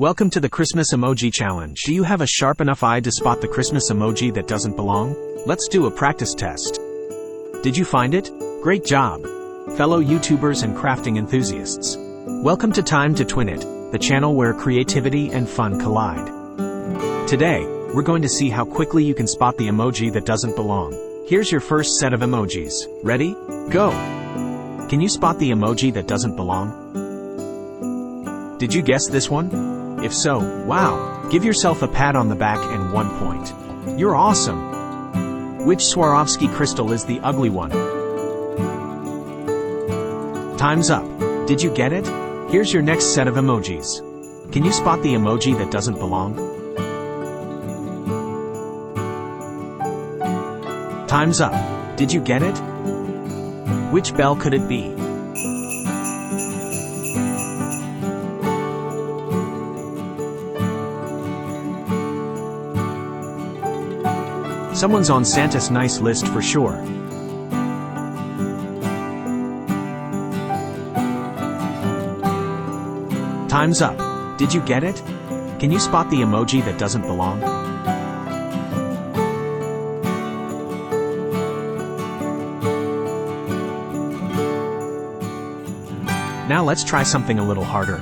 Welcome to the Christmas Emoji Challenge. Do you have a sharp enough eye to spot the Christmas emoji that doesn't belong? Let's do a practice test. Did you find it? Great job, fellow YouTubers and crafting enthusiasts. Welcome to Time to Twin It, the channel where creativity and fun collide. Today, we're going to see how quickly you can spot the emoji that doesn't belong. Here's your first set of emojis. Ready? Go! Can you spot the emoji that doesn't belong? Did you guess this one? If so, wow! Give yourself a pat on the back and 1 point. You're awesome! Which Swarovski crystal is the ugly one? Time's up. Did you get it? Here's your next set of emojis. Can you spot the emoji that doesn't belong? Time's up. Did you get it? Which bell could it be? Someone's on Santa's nice list for sure. Time's up. Did you get it? Can you spot the emoji that doesn't belong? Now let's try something a little harder.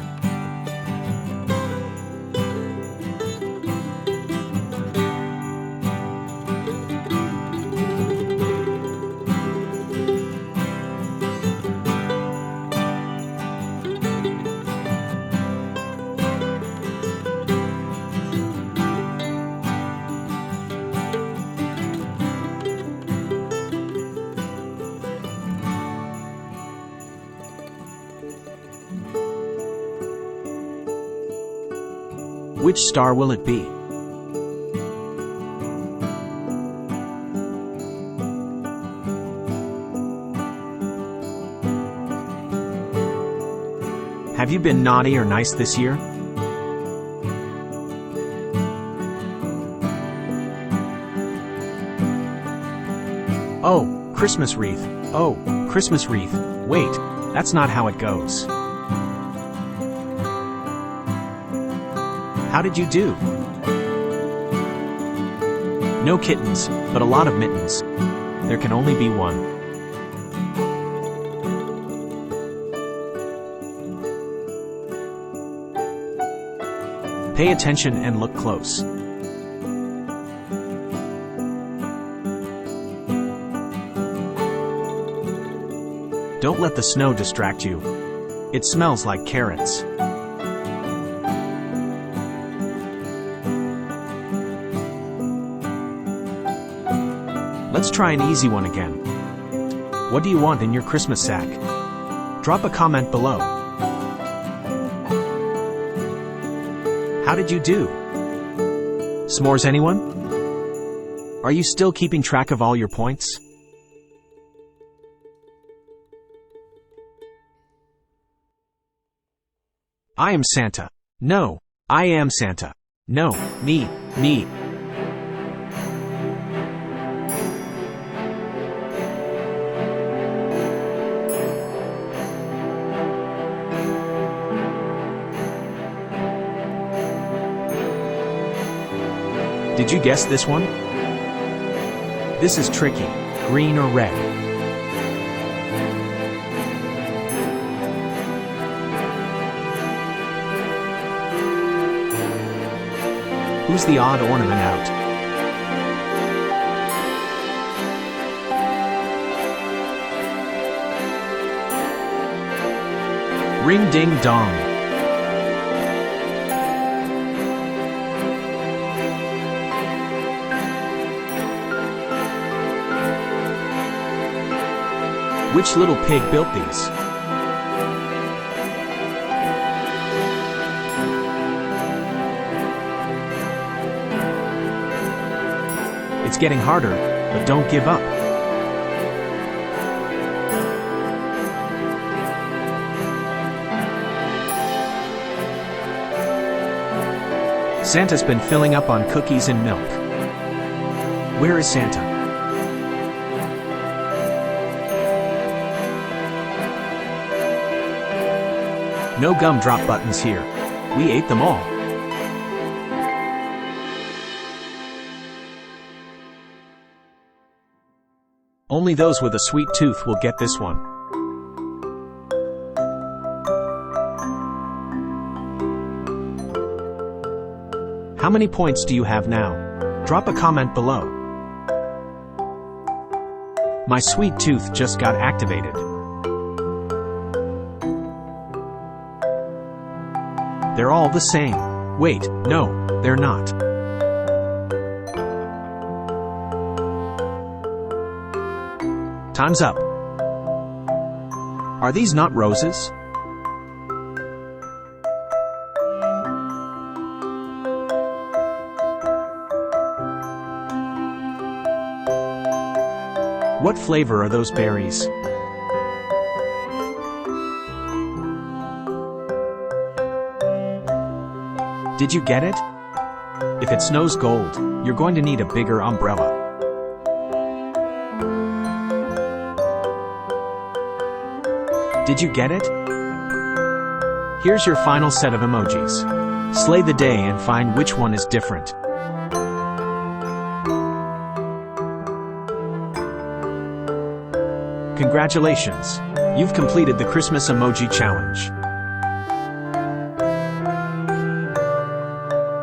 Which star will it be? Have you been naughty or nice this year? Oh, Christmas wreath. Oh, Christmas wreath. Wait, that's not how it goes. How did you do? No kittens, but a lot of mittens. There can only be one. Pay attention and look close. Don't let the snow distract you. It smells like carrots. Let's try an easy one again. What do you want in your Christmas sack? Drop a comment below. How did you do? S'mores anyone? Are you still keeping track of all your points? I am Santa. No, I am Santa. No, me. Did you guess this one? This is tricky. Green or red? Who's the odd ornament out? Ring ding dong. Which little pig built these? It's getting harder, but don't give up. Santa's been filling up on cookies and milk. Where is Santa? No gumdrop buttons here. We ate them all. Only those with a sweet tooth will get this one. How many points do you have now? Drop a comment below. My sweet tooth just got activated. They're all the same. Wait, no, they're not. Time's up. Are these not roses? What flavor are those berries? Did you get it? If it snows gold, you're going to need a bigger umbrella. Did you get it? Here's your final set of emojis. Slay the day and find which one is different. Congratulations! You've completed the Christmas Emoji Challenge.